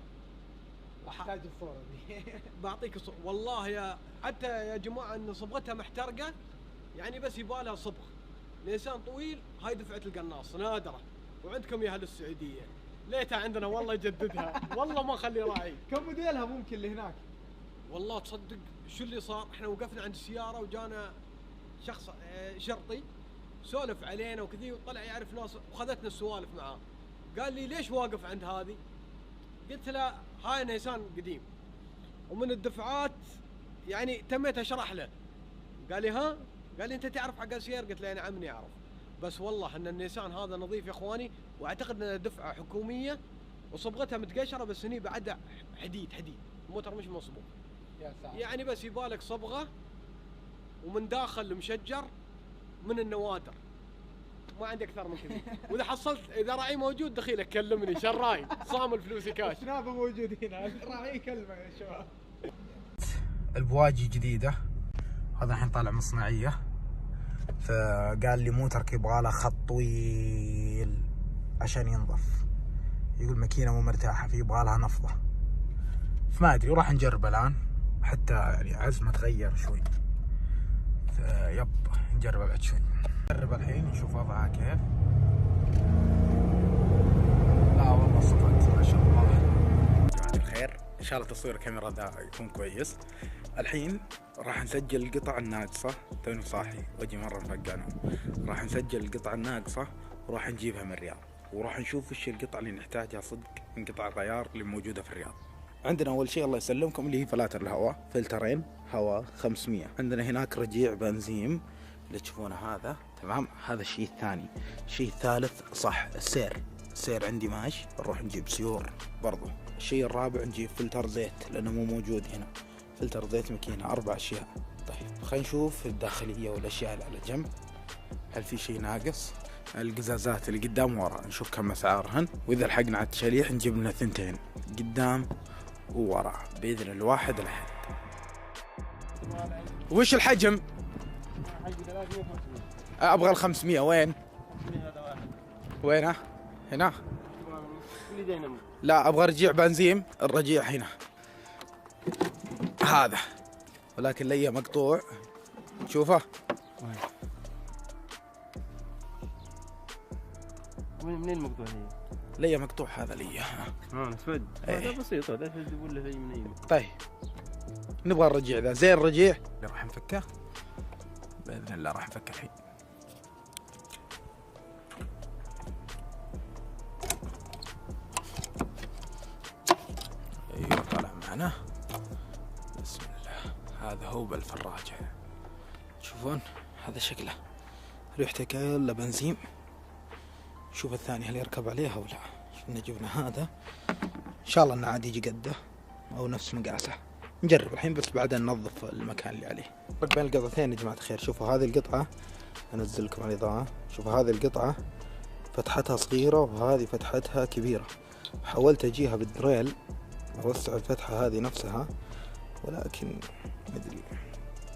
Speaker 2: احتاج الصورة دي.
Speaker 3: بعطيك والله حتى يا جماعة ان صبغتها محترقة، يعني بس يبالها صبغ. نيسان طويل، هاي دفعة القناص نادرة، وعندكم يا اهل السعودية ليتها عندنا والله يجددها. والله ما خلي راعي.
Speaker 2: كم موديلها ممكن اللي هناك؟
Speaker 3: والله تصدق شو اللي صار؟ احنا وقفنا عند السيارة وجانا شخص شرطي سولف علينا وكذي، وطلع يعرف ناس وخذتنا السوالف معاه. قال لي ليش واقف عند هذه؟ قلت له هاي نيسان قديم ومن الدفعات، يعني تميت اشرح له. قال لي ها؟ قال لي انت تعرف حق السيارة؟ قلت له نعم اعرف، بس والله ان النيسان هذا نظيف يا اخواني، واعتقد انها دفعة حكومية وصبغتها متقشرة، بس هني بعدها حديد، الموتر مش مصبوغ.
Speaker 2: يا سلام.
Speaker 3: يعني بس يبالك صبغة، ومن داخل مشجر من النوادر، ما عندي اكثر من كذا. واذا حصلت اذا راعي موجود دخيلك كلمني، شراي صامل فلوسي كاش.
Speaker 2: الشنابة موجود هنا، راعي كلمة يا شباب.
Speaker 5: البواجي جديدة، هذا الحين طالع مصنعية، فقال لي موترك يبغى له خط طويل عشان ينظف، يقول ماكينة مو مرتاحة فيبغى لها نفضة، فما ادري وراح نجرب الان، حتى يعني عزمه تغير شوي، فيب نجرب بعد شوي. نجرب الحين نشوف وضعها كيف. لا والله صفت ما شاء الله. جماعة الخير، ان شاء الله تصوير الكاميرا ذا يكون كويس. الحين راح نسجل القطع الناقصة، توني صاحي وجهي مرة مفقع، راح نسجل القطع الناقصة وراح نجيبها من الرياض، وراح نشوف وش القطع اللي نحتاجها صدق من قطع الغيار اللي موجودة في الرياض. عندنا أول شيء الله يسلمكم اللي هي فلاتر الهواء، فلترين هواء 500. عندنا هناك رجيع بنزين اللي تشوفونه هذا، تمام. هذا الشيء الثاني. الشيء الثالث صح السير عندي ماشي، نروح نجيب سيور برضو. الشيء الرابع نجيب فلتر زيت لأنه مو موجود هنا، فلتر زيت ماكينة. 4 أشياء. طيب خلينا نشوف الداخلية والأشياء اللي على جنب، هل في شيء ناقص؟ القزازات اللي قدام ورا نشوف كم أسعارهن، وإذا لحقنا على التشاليح نجيب لنا 2 قدام وورا بإذن الواحد الأحد. وش الحجم؟ أبغى 500. وين؟ وينه؟ هنا؟ لا أبغى رجيع بنزين، الرجيع هنا هذا، ولكن ليه مقطوع، شوفه.
Speaker 7: منين المقطوع هي؟
Speaker 5: ليه مقطوع هذا ليه.
Speaker 7: نفد. هذا بسيط، هذا فد ولا هي من أي.
Speaker 5: طيب نبغى الرجيع ذا، زين الرجيع راح نفكه بإذن الله، راح نفكه الحين. ايوه طالع معنا، بسم الله. هذا هو بالفراجة، تشوفون هذا شكله، ريحته كله بنزين. شوف الثاني هل يركب عليها ولا. شفنا جبنا هذا، ان شاء الله انه عاد يجي قده او نفس مقاسه. نجرب الحين بس بعدين ننظف المكان اللي عليه. فرق بين القطعتين يا جماعه الخير. شوفوا هذه القطعه، انزل لكم الاضاءه. شوفوا هذه القطعه فتحتها صغيره وهذه فتحتها كبيره، حاولت اجيها بالدريل اوسع الفتحه هذه نفسها، ولكن مدري.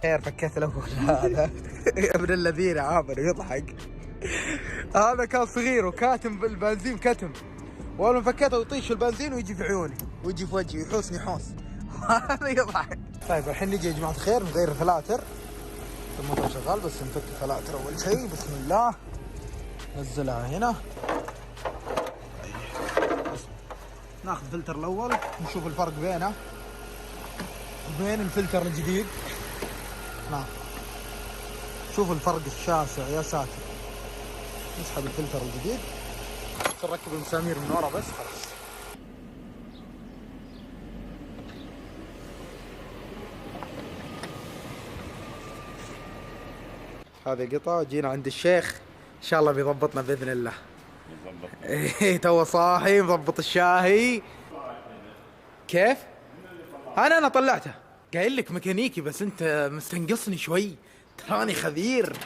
Speaker 5: خير فكيت الاول هذا ابن الذين عامر يضحك. هذا كان صغير وكاتم بالبنزين كتم، واول ما فكيته يطيش البنزين ويجي في عيوني ويجي في وجهي يحوسني حوس. هذا يضحك. طيب الحين نجي يا جماعه الخير نغير الفلاتر، الموتور شغال بس نفك الفلاتر اول شيء. بسم الله، نزلها هنا. ناخذ فلتر الاول نشوف الفرق بينه وبين الفلتر الجديد. نعم شوف الفرق الشاسع يا ساتر. نسحب الفلتر الجديد، نركب المسامير من ورا بس خلاص. هذه قطعة جينا عند الشيخ
Speaker 2: شاء الله بيضبطنا باذن الله. ايه تو صاحي مضبط الشاهي. كيف؟ انا طلعته. قايل لك ميكانيكي بس انت مستنقصني شوي، تراني خبير.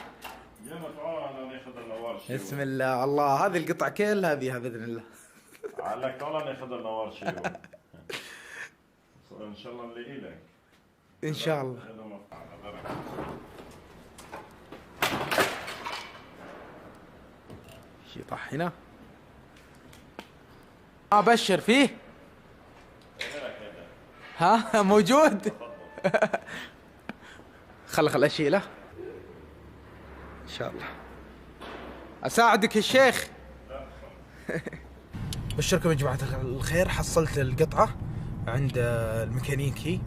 Speaker 2: بسم الله. الله هذه القطعة كلها بيها باذن الله.
Speaker 8: على طالع ناخذ النوار شيء. ان شاء الله نلاقي لك.
Speaker 2: ان شاء الله. شي طاح هنا. ابشر فيه. ها موجود. خل اشيله ان شاء الله. اساعدك يا الشيخ. بشركم يا جماعة الخير، حصلت القطعة عند الميكانيكي.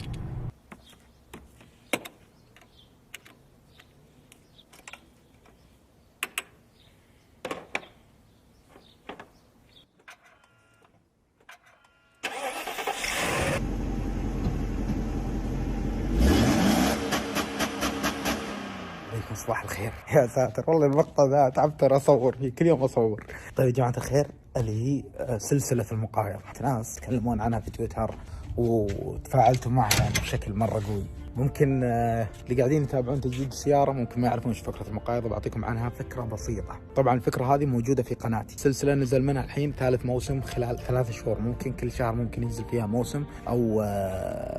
Speaker 2: صباح الخير. يا ساتر والله المقطع ذا تعبت اصور فيه، كل يوم اصور. طيب يا جماعة الخير، اللي هي سلسلة المقايضة، ناس يتكلمون عنها في تويتر وتفاعلتوا معها يعني بشكل مرة قوي. ممكن اللي قاعدين يتابعون تجديد السيارة ممكن ما يعرفون ايش فكرة المقايضة، بعطيكم عنها فكرة بسيطة. طبعا الفكرة هذه موجودة في قناتي، سلسلة نزل منها الحين 3 موسم خلال 3 شهور، ممكن كل شهر ممكن ينزل فيها موسم او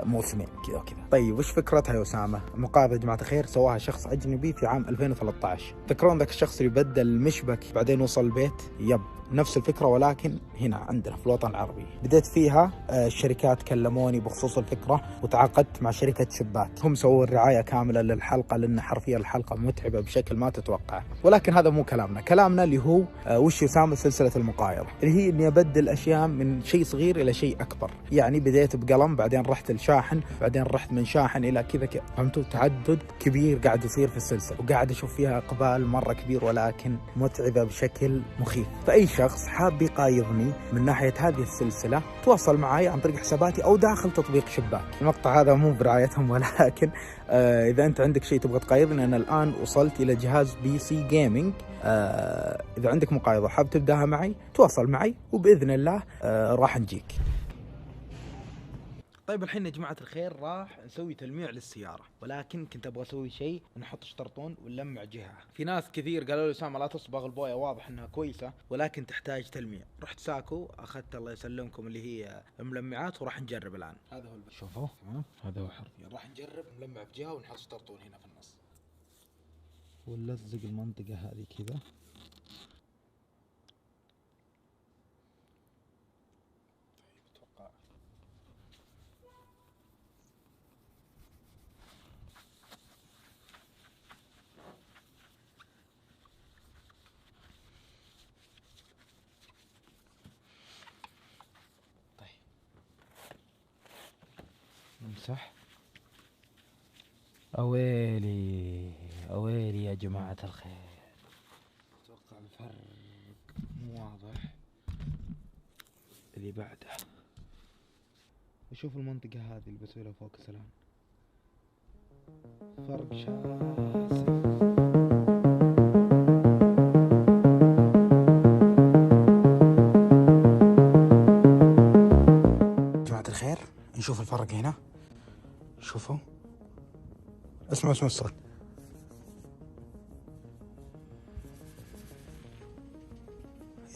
Speaker 2: موسمين كذا وكذا. طيب وش فكرتها يا اسامة؟ المقايضة يا جماعة الخير سواها شخص اجنبي في عام 2013. تذكرون ذاك الشخص اللي بدل المشبك بعدين وصل البيت؟ يب نفس الفكرة، ولكن هنا عندنا في الوطن العربي. بديت فيها الشركات كلموني بخصوص الفكرة وتعاقدت مع شركة شبات، هم سووا الرعاية كاملة للحلقة، لأن حرفيا الحلقة متعبة بشكل ما تتوقع. ولكن هذا مو كلامنا اللي هو وش يسمى سلسلة المقايضة، اللي هي إني أبدل أشياء من شيء صغير إلى شيء أكبر. يعني بديت بقلم، بعدين رحت لشاحن، بعدين رحت من شاحن إلى كذا. فهمتوا؟ تعدد كبير قاعد يصير في السلسلة، وقاعد أشوف فيها إقبال مرة كبير، ولكن متعبة بشكل مخيف. فأي شخص حاب يقايضني من ناحية هذه السلسلة تواصل معي عن طريق حساباتي أو داخل تطبيق شباك. المقطع هذا مو برعايتهم، ولكن إذا أنت عندك شيء تبغى تقايضني، أنا الآن وصلت إلى جهاز PC جيمنج. إذا عندك مقايضة حاب تبدأها معي تواصل معي وبإذن الله راح نجيك. طيب الحين يا جماعة الخير راح نسوي تلميع للسيارة، ولكن كنت ابغى اسوي شيء نحط شطرطون ونلمع جهة. في ناس كثير قالوا لي اسامة لا تصبغ البوية، واضح انها كويسة ولكن تحتاج تلميع. رحت ساكو اخذت الله يسلمكم اللي هي ملمعات وراح نجرب الان. هذا هو شوفوا هذا هو حرفيا راح نجرب نلمع بجهة ونحط شطرطون هنا في النص ونلزق المنطقة هذه كذا. نمسح. اويلي يا جماعة الخير، اتوقع الفرق مو واضح. اللي بعده وشوف المنطقة هذه اللي بسوي لها فوكس الان، فرق شاسع. جماعة الخير نشوف الفرق هنا، شوفوا اسمعوا الصوت.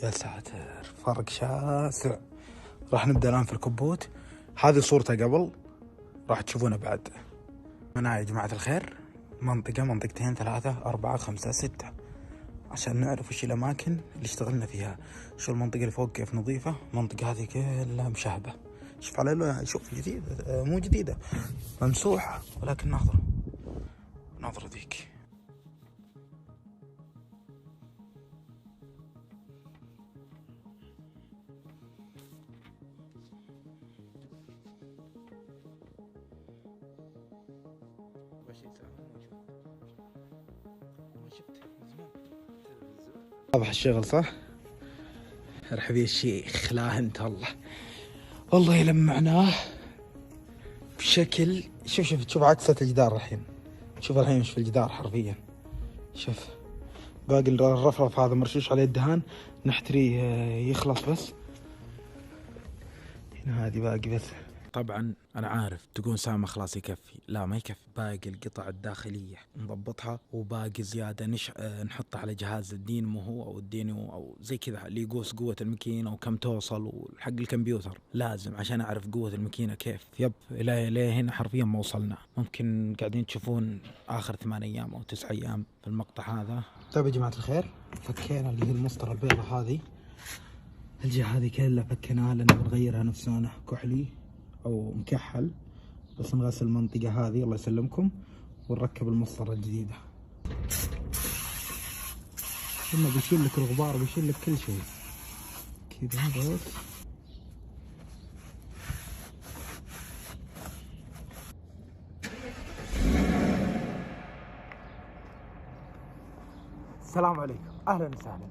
Speaker 2: يا ساتر فرق شاسع. راح نبدأ الآن في الكبوت. هذه صورته قبل، راح تشوفونه بعد. هنا يا جماعة الخير منطقتين 3 4 5 6 عشان نعرف وش الأماكن اللي اشتغلنا فيها. شو المنطقة اللي فوق كيف نظيفة، المنطقة هذه كلها مشهبة. شوف على لونها، شوف جديدة مو جديدة ممسوحة، ولكن ناظرة ذيك. واضح الشغل صح؟ ارحب يا الشيخ. لا انت والله يلمعناه بشكل. شوف عدسة الجدار الحين، شوف الحين ايش في الجدار حرفيا. شوف
Speaker 5: باقي الرفرف هذا مرشوش عليه الدهان، نحتريه يخلص بس. هنا هذه باقي بس. طبعا انا عارف تقول سامة خلاص يكفي، لا ما يكفي، باقي القطع الداخلية نضبطها، وباقي زيادة نحطها على جهاز الدينمو هو او الدينمو او زي كذا اللي يقوس قوة الماكينة وكم توصل، وحق الكمبيوتر لازم عشان اعرف قوة الماكينة كيف. يب الى هنا حرفيا ما وصلنا، ممكن قاعدين تشوفون اخر 8 ايام او 9 ايام في المقطع هذا. طيب يا جماعة الخير، فكينا اللي هي المسطرة البيضة هذه، الجهة هذه كلها فكيناها لأن بنغيرها نفسنا كحلي أو مكحل، بس نغسل المنطقة هذه الله يسلمكم ونركب المسطرة الجديدة. إنه بيشيل لك الغبار وبيشيل لك كل شيء كذا بس. السلام عليكم، أهلا وسهلا.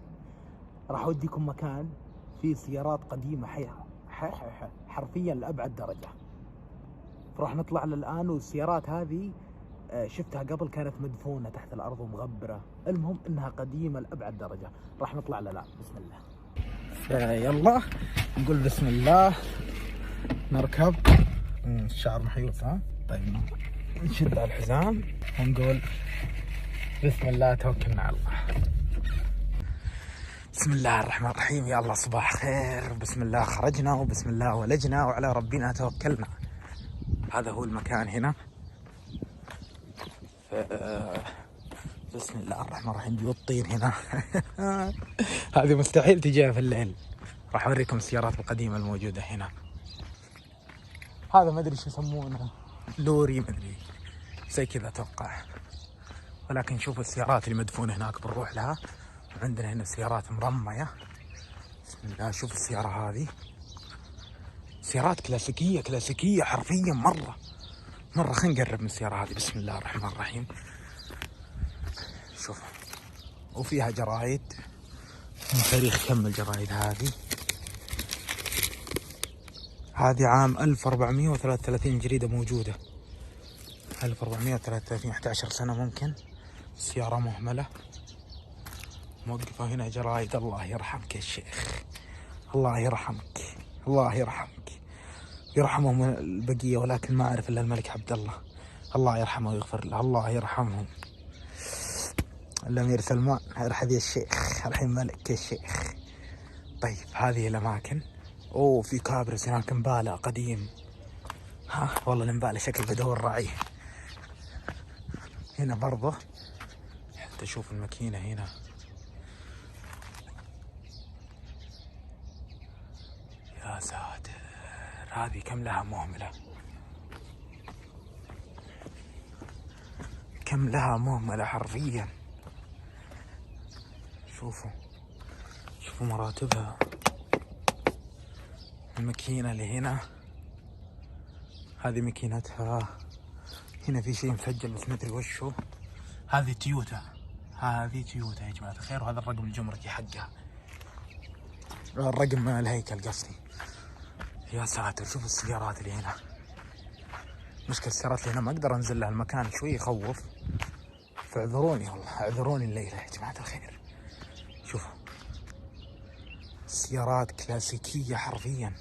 Speaker 5: راح أوديكم مكان فيه سيارات قديمة حرفيا لأبعد درجة. راح نطلع الآن، والسيارات هذه شفتها قبل كانت مدفونة تحت الأرض ومغبرة، المهم إنها قديمة لأبعد درجة. راح نطلع الآن، بسم الله. يلا نقول بسم الله، نركب. الشعر محيوس ها. طيب نشد على الحزام ونقول بسم الله توكلنا على الله. بسم الله الرحمن الرحيم، يا الله صباح خير، بسم الله خرجنا وبسم الله ولجنا وعلى ربنا توكلنا. هذا هو المكان هنا. بسم الله الرحمن الرحيم. جو الطين هنا. هذه مستحيل تجيها في الليل. راح اوريكم السيارات القديمة الموجودة هنا. هذا ما ادري شو يسمونه، لوري ما ادري زي كذا اتوقع، ولكن شوفوا السيارات اللي مدفونة هناك بنروح لها. عندنا هنا سيارات مرمية، بسم الله. شوف السيارة هذه، سيارات كلاسيكية حرفيا مرة. خلينا نقرب من السيارة هذه. بسم الله الرحمن الرحيم. شوف، وفيها جرايد من تاريخ كم الجرايد هذه عام 1433 جريدة موجودة. 1433، 11 سنة ممكن. سيارة مهملة موقفة هنا جرايد. الله يرحمك يا شيخ، الله يرحمك، الله يرحمك، يرحمهم البقية، ولكن ما أعرف إلا الملك عبد الله، الله يرحمه ويغفر له، الله يرحمهم. الأمير سلمان ارحب يا الشيخ، الحين ملك يا الشيخ. طيب هذه الأماكن. أوه في كابرس هناك، مبالة قديم. والله المبالة شكل بدور راعيه. هنا برضه حتى شوف الماكينة هنا. يا ساتر، هذه كم لها مهملة، كم لها مهملة حرفيا. شوفوا مراتبها. الماكينة اللي هنا هذه ماكينتها. هنا في شيء مسجل بس ما ادري وشو. هذه تويوتا يا جماعة الخير، وهذا الرقم الجمركي حقها، الرقم الهيكل قصدي. يا ساتر، شوف السيارات اللي هنا. مشكلة السيارات اللي هنا ما اقدر انزل لها، المكان شوي يخوف، فاعذروني والله، اعذروني الليلة يا جماعة الخير. شوفوا سيارات كلاسيكية حرفيا.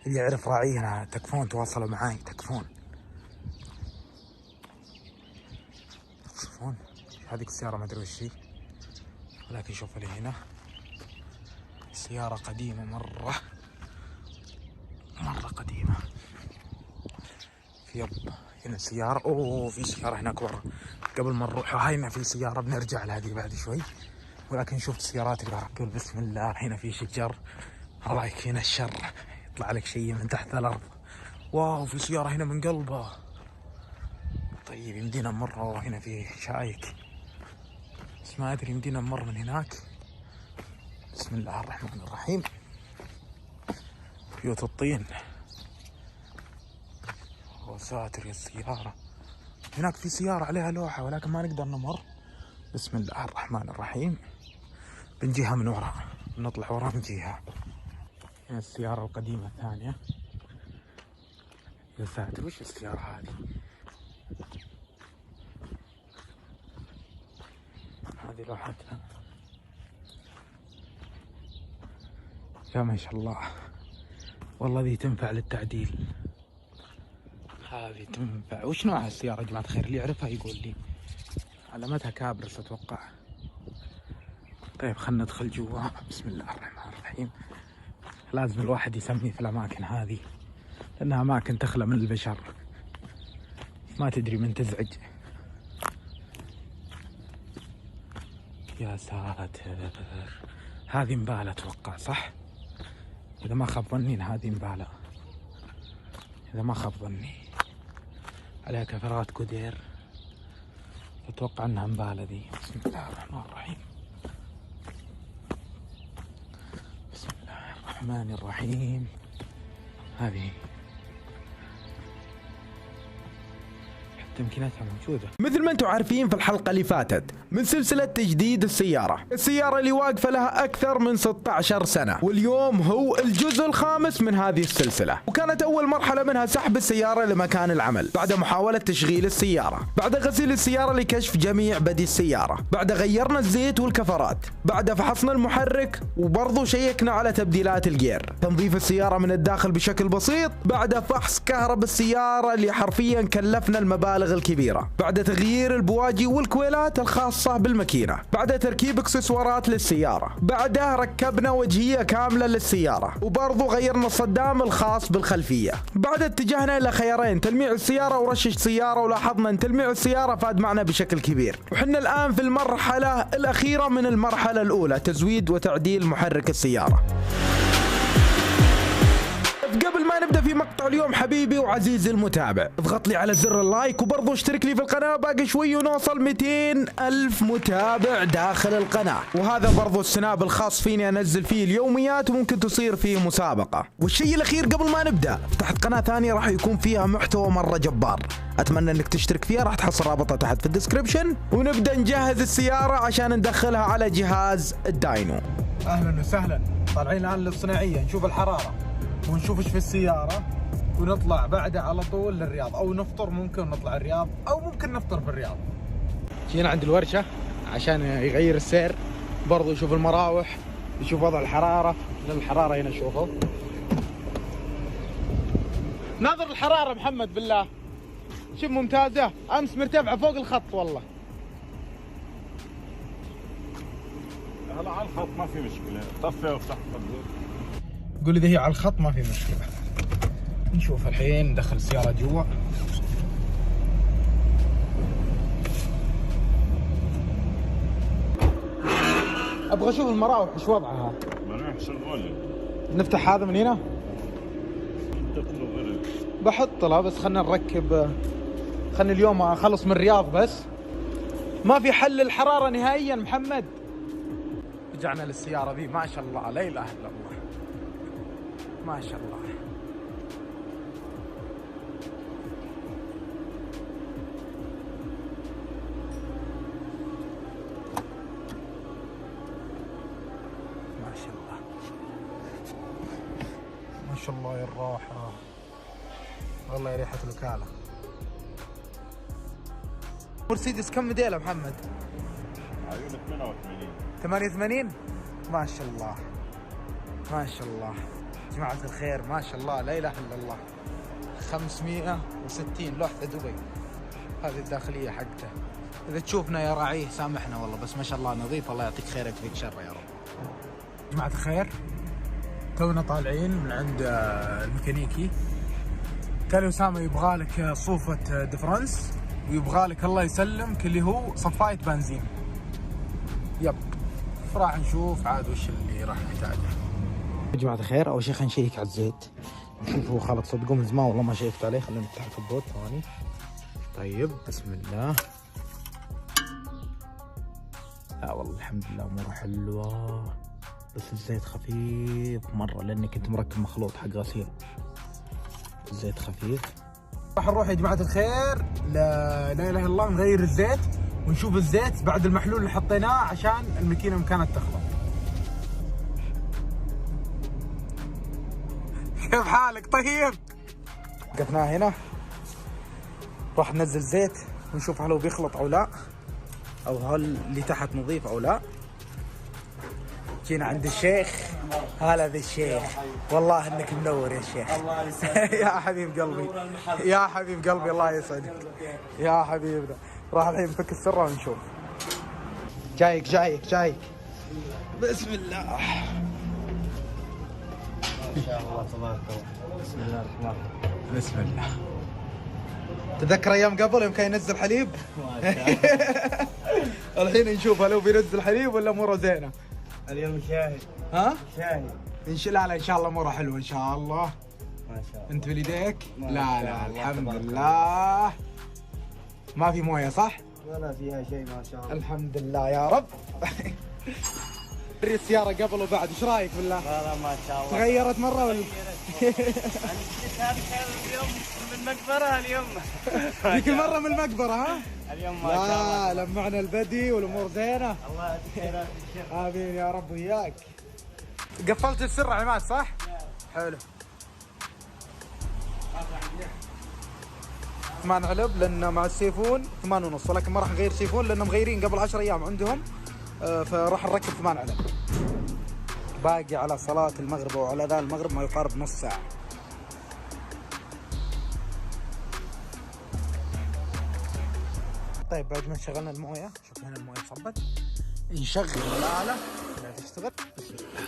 Speaker 5: اللي يعرف راعينا تكفون، تواصلوا معاي تكفون. شوفون هذيك السيارة ما ادري وش هي، ولكن شوفوا اللي هنا سيارة قديمة مرة قديمة. يب هنا سيارة. اوه في سيارة هناك ورا. قبل ما نروح هاي في سيارة بنرجع لها دي بعد شوي، ولكن شوف السيارات اللي راح تقول بسم الله. هنا في شجر، الله يكفينا الشر، يطلع لك شيء من تحت الأرض. واو في سيارة هنا من قلبها. طيب يمدينا نمر. هنا في شايك بس ما أدري يمدينا نمر من هناك. بسم الله الرحمن الرحيم. بيوت الطين. وساتر يا السيارة. هناك في سيارة عليها لوحة ولكن ما نقدر نمر. بسم الله الرحمن الرحيم. بنجيها من وراء، نطلع وراء نجيها. هنا السيارة القديمة الثانية. يا ساتر وش السيارة هذه؟ هذه لوحتها. يا ما شاء الله والله ذي تنفع للتعديل. هذه تنفع. وش نوع السيارة يا جماعة الخير؟ اللي يعرفها يقول لي. علامتها كابرس اتوقع. طيب خلنا ندخل جوا. بسم الله الرحمن الرحيم. لازم الواحد يسمي في الاماكن هذه لانها اماكن تخلى من البشر، ما تدري من تزعج. يا ساتر، هذه مبالة اتوقع صح؟ اذا ما خاب ظني هذه مبالة، اذا ما خاب ظني عليها كفرات كودير، اتوقع انها مبالة ذي. بسم الله الرحمن الرحيم. بسم الله الرحمن الرحيم. هذه تمكيناتها موجودة.
Speaker 2: مثل ما انتم عارفين في الحلقة اللي فاتت من سلسلة تجديد السيارة اللي واقفة لها أكثر من 16 سنة، واليوم هو الجزء الخامس من هذه السلسلة. وكانت أول مرحلة منها سحب السيارة لمكان العمل، بعد محاولة تشغيل السيارة، بعد غسيل السيارة لكشف جميع بدي السيارة، بعد غيرنا الزيت والكفرات، بعد فحصنا المحرك وبرضو شيكنا على تبديلات الجير، تنظيف السيارة من الداخل بشكل بسيط، بعد فحص كهرباء السيارة اللي حرفيا كلفنا المبالغ الكبيرة، بعد تغيير البواجي والكويلات الخاصة بالماكينة، بعد تركيب اكسسوارات للسيارة، بعدها ركبنا وجهية كاملة للسيارة، وبرضو غيرنا الصدام الخاص بالخلفية. بعد اتجهنا الى خيارين، تلميع السيارة ورشش سيارة، ولاحظنا ان تلميع السيارة فاد معنا بشكل كبير. وحنا الان في المرحلة الاخيرة من المرحلة الاولى، تزويد وتعديل محرك السيارة. قبل ما نبدأ في مقطع اليوم حبيبي وعزيزي المتابع، اضغط لي على زر اللايك وبرضو اشترك لي في القناة، باقي شوي ونوصل 200,000 متابع داخل القناة. وهذا برضو السناب الخاص فيني انزل فيه اليوميات وممكن تصير فيه مسابقة. والشيء الاخير قبل ما نبدأ، فتحت قناة ثانية راح يكون فيها محتوى مرة جبار، اتمنى انك تشترك فيها، راح تحصل رابطها تحت في الديسكربشن. ونبدأ نجهز السيارة عشان ندخلها على جهاز الداينو. اهلا وسهلا، طالعين الان للصناعية نشوف الحرارة ونشوف ايش في السيارة، ونطلع بعدها على طول للرياض، او نفطر، ممكن نطلع الرياض او ممكن نفطر في الرياض.
Speaker 5: جينا عند الورشة عشان يغير السير، برضو يشوف المراوح، يشوف وضع الحرارة، لأن الحرارة هنا شوفوا. ناظر الحرارة محمد بالله، شوف ممتازة، امس مرتفعة فوق الخط والله.
Speaker 8: هلا على الخط ما في مشكلة، طفي وافتح الخط.
Speaker 2: قول اذا هي على الخط ما في مشكلة. نشوف الحين ندخل السيارة جوا.
Speaker 5: ابغى اشوف المراوح ايش وضعها.
Speaker 8: مراوح شغالة.
Speaker 5: نفتح هذا من هنا؟ بحط لها بس خلنا نركب، خلنا اليوم اخلص من الرياض بس. ما في حل الحرارة نهائيا محمد. رجعنا للسيارة ذي ما شاء الله لا اله الا الله، ما شاء الله. ما شاء الله
Speaker 2: ما شاء الله يا الراحة، والله يا ريحة الوكالة.
Speaker 5: مرسيدس كم موديل يا محمد؟
Speaker 8: عيون 88.
Speaker 5: 88 ما شاء الله ما شاء الله. جماعة الخير ما شاء الله لا اله الا الله. 560 لوحة دبي، هذه الداخلية حقته. اذا تشوفنا يا راعيه سامحنا والله، بس ما شاء الله نظيف، الله يعطيك خير ويكفيك شر يا رب.
Speaker 2: جماعة الخير تونا طالعين من عند الميكانيكي، كان أسامة يبغى لك صوفة ديفرنس ويبغى لك الله يسلمك اللي هو صفاية بنزين. يب، راح نشوف عاد وش اللي راح نحتاجه.
Speaker 5: يا جماعة الخير أول شيء خلينا نشيك على الزيت، نشوف هو خالط صدقوا من زمان والله ما شيكت عليه. خلينا نفتح الكبوت ثواني. طيب بسم الله. لا والله الحمد لله أموره حلوة، بس الزيت خفيف مرة لأني كنت مركب مخلوط حق غسيل. الزيت خفيف.
Speaker 2: راح نروح يا جماعة الخير لا اله الا الله نغير الزيت ونشوف الزيت بعد المحلول اللي حطيناه عشان الماكينة كانت تخلط. كيف حالك طيب؟
Speaker 5: وقفناه هنا، راح ننزل زيت ونشوف هل هو بيخلط او لا.
Speaker 2: او هل اللي تحت نظيف او لا. جينا عند الشيخ. هلا بالشيخ، والله انك منور يا شيخ. الله يسعدك يا حبيب قلبي، يا حبيب قلبي، الله يسعدك يا حبيبنا. راح الحين نفك السره ونشوف. جايك جايك جايك. بسم الله
Speaker 6: ما شاء الله تبارك الله. بسم الله الرحمن الرحيم.
Speaker 2: بسم الله. تذكر ايام قبل يوم كان ينزل حليب؟ الحين نشوف هل هو بينزل حليب ولا اموره زينه.
Speaker 6: اليوم شاهي.
Speaker 2: ها؟
Speaker 6: شاهي.
Speaker 2: لا ان شاء الله اموره حلوه ان شاء الله.
Speaker 6: ما شاء الله.
Speaker 2: انت بليديك؟ لا الحمد لله. ما في مويه صح؟
Speaker 6: ولا فيها شيء ما شاء الله.
Speaker 2: الحمد لله يا رب. السيارة قبل وبعد ايش رايك بالله؟
Speaker 6: لا ما شاء الله.
Speaker 2: تغيرت مرة ولا؟
Speaker 6: انا جيت هذه اليوم من المقبرة اليوم.
Speaker 2: ذيك المرة من المقبرة ها؟
Speaker 6: اليوم ما شاء الله.
Speaker 2: لا لمعنا البدي والامور زينة.
Speaker 6: الله يعطيك خيرات الشيخ.
Speaker 2: امين يا رب وياك. قفلت السر عماد صح؟ حلو. ما نعلب لان مع السيفون 8:30، ولكن ما راح نغير سيفون لان مغيرين قبل 10 ايام عندهم، فراح نركب 8 علب. باقي على صلاة المغرب وعلى اذان المغرب ما يقارب نص ساعة. طيب بعد ما شغلنا المويه، شوف هنا المويه صبت، نشغل الآلة لا تشتغل. بسم الله.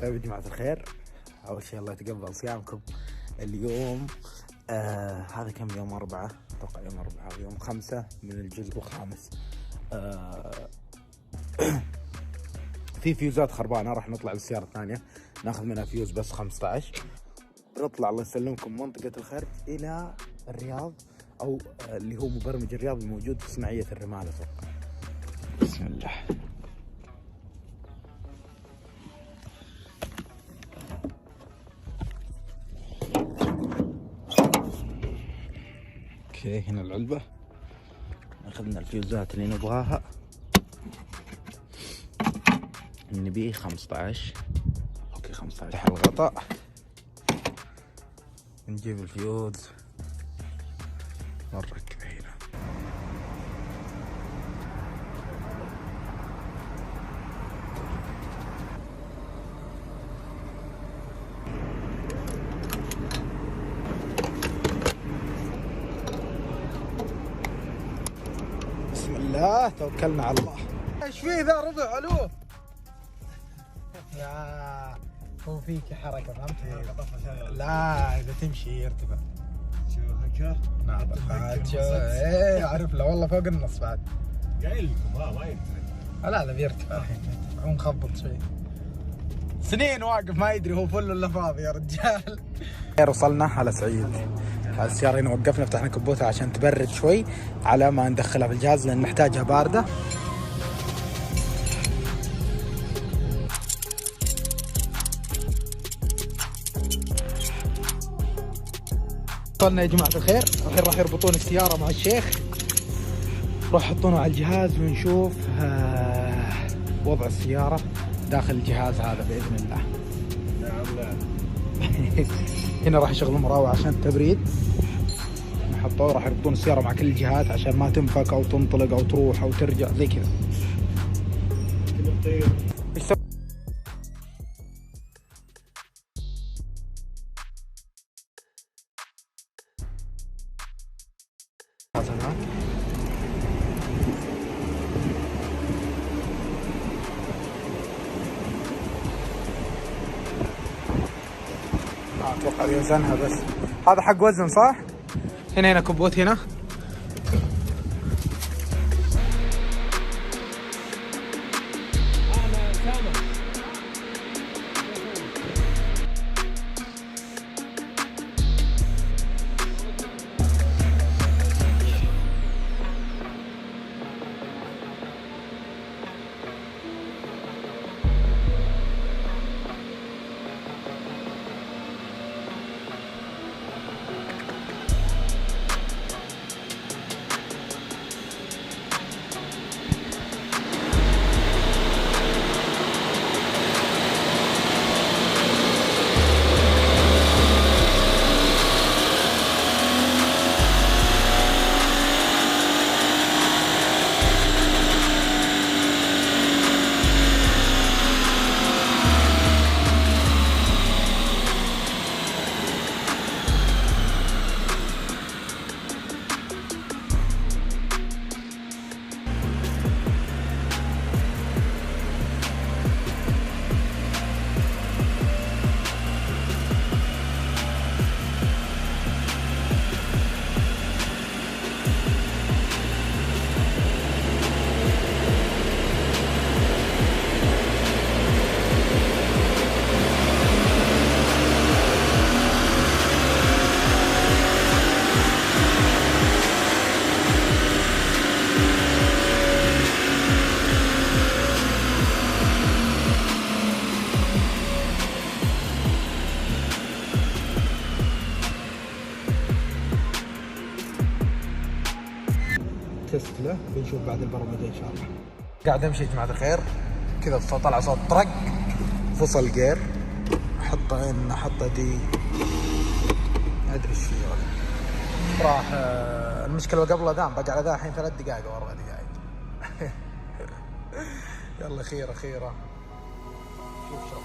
Speaker 2: طيب يا جماعة الخير، أول شيء الله يتقبل صيامكم. اليوم هذا كم يوم؟ 4 أتوقع، يوم 4 ويوم 5 من الجزء الخامس. في فيوزات خربانة، راح نطلع للسيارة الثانية ناخذ منها فيوز بس 15. نطلع الله يسلمكم منطقة الخرج إلى الرياض، أو اللي هو مبرمج الرياض الموجود في صناعية الرمال أتوقع. بسم الله. اوكي هنا العلبة، اخذنا الفيوزات اللي نبغاها. نبي 15. اوكي 15 الغطاء. نجيب الفيوز ونركبه هنا. بسم الله توكلنا على الله. ايش فيه ذا ربع؟ الو يا هو فيك حركه فهمت؟ لا اذا تمشي يرتفع.
Speaker 6: شو هكر؟
Speaker 2: نعم ايه اعرف له والله فوق النص بعد.
Speaker 6: قايل لكم ما ينفع.
Speaker 2: لا بيرتفع الحين، هو مخبط شوي. سنين واقف ما يدري هو فل ولا فاضي يا رجال. وصلنا على سعيد. السيارة هنا وقفنا، فتحنا كبوتها عشان تبرد شوي على ما ندخلها في الجهاز لان نحتاجها باردة. وصلنا يا جماعة الخير، الحين راح يربطون السيارة مع الشيخ، راح يحطونه على الجهاز ونشوف وضع السيارة داخل الجهاز هذا بإذن الله. هنا راح يشغلون مراوح عشان التبريد، حطوه راح يربطون السيارة مع كل الجهات عشان ما تنفك أو تنطلق أو تروح أو ترجع زي كذا. اتوقع يوزنها بس. هذا حق وزن صح؟ هنا كبوت هنا. حجزت له، بنشوف بعد البرمجة إن شاء الله. قاعد أمشي يا جماعة الخير، كذا طلع صوت طرق، فصل جير، أحطه دي، ما أدري إيش فيه راح. المشكلة قبله دام بقى على ذا الحين 3 دقائق أو 4 دقائق. يلا خيرة شوف شو